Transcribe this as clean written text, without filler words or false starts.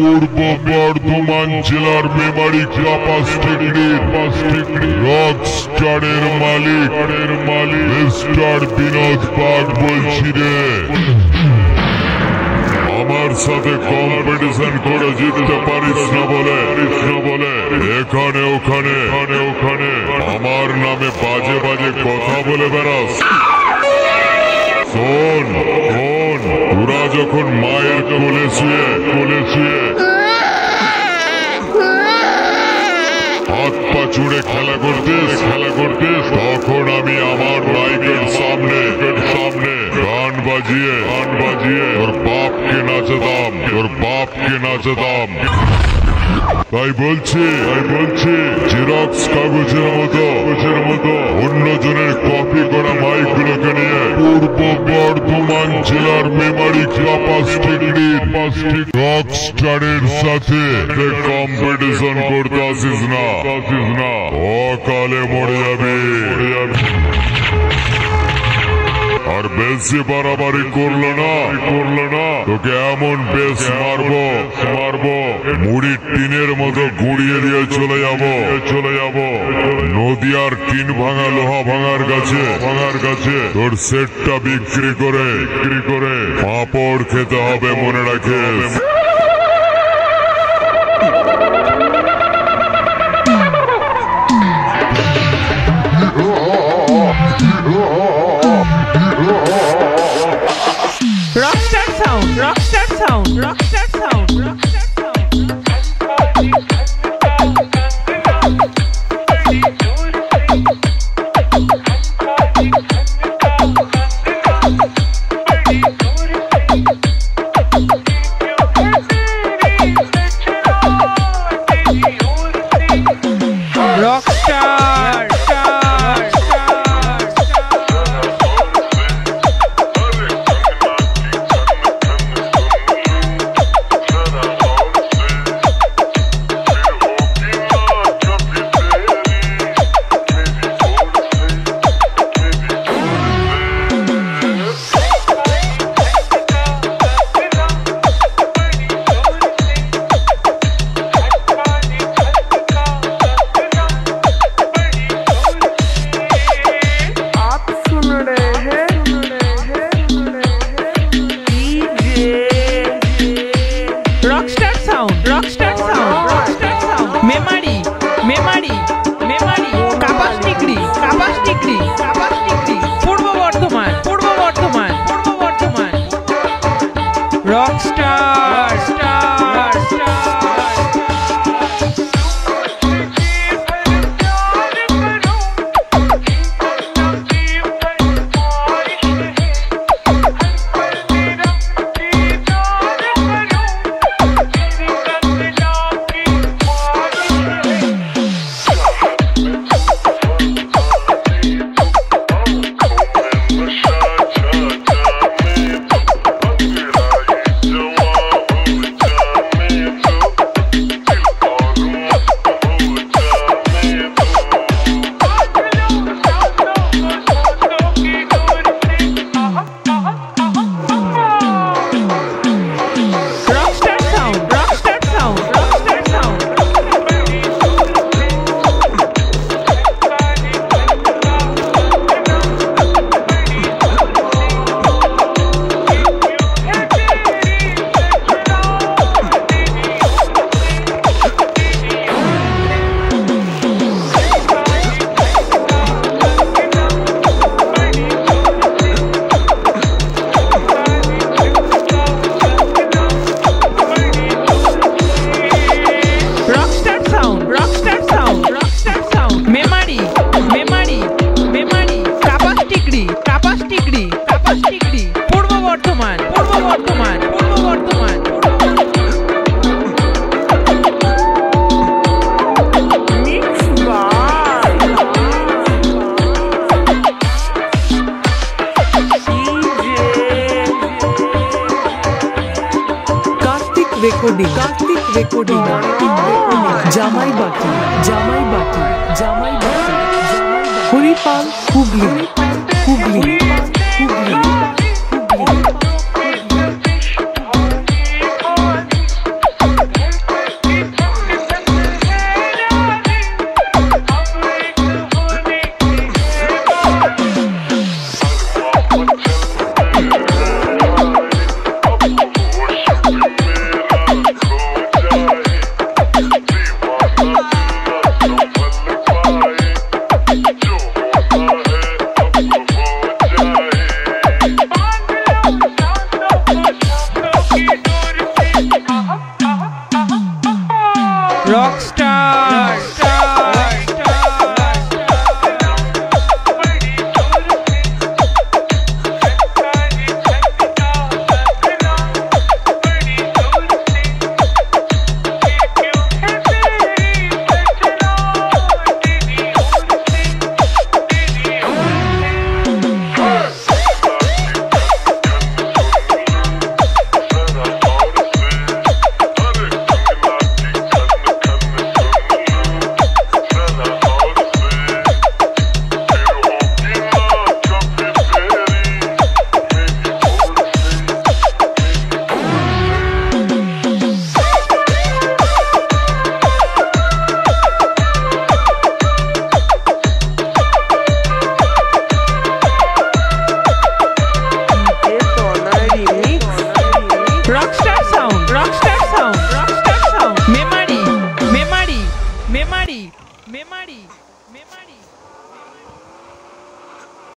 পূর্ব বর্ধমান জেলার মেমারি রকস্টারের মালিক mister Binod bug বলছি রে। আমার সাথে কম্পিটিশন করে জিততে পারিস না বলে এখানে ওখানে আমার নামে বাজে বাজে কথা বলে বেড়াস। শোন, তোরা যখন মায়ের কোলে শুয়ে হাত পা চুড়ে খেলা করতিস তখন আমি আমার মাইকের সামনে গান বাজিয়ে তোর বাপকে নাচাতাম। তাই বলছি জেরক্স কাগজের মতো অন্যজনের কপি করা মাইকগুলোকে নিয়ে পূর্ব বর্ধমান জেলার মেমারি রকস্টারের সাথে কম্পিটিশন করতে আসিস না, অকালে মরে যাবে। আর বেশি বাড়াবাড়ি করলো না তোকে এমন বেশ মারবো মুড়ির টিনের মতো গুড়িয়ে দিয়ে চলে যাব নদিয়ার টিন ভাঙা লোহা ভাঙার কাছে তোর সেটটা বিক্রি করে পাঁপড় খেতে হবে, মনে রাখিস। Rockstar sound. মেমারি কাপাস টিকরি পূর্ব বর্ধমান রকস্টার। রেকর্ডিং জামাই বাটি হরিপাল হুগলি রকস্টার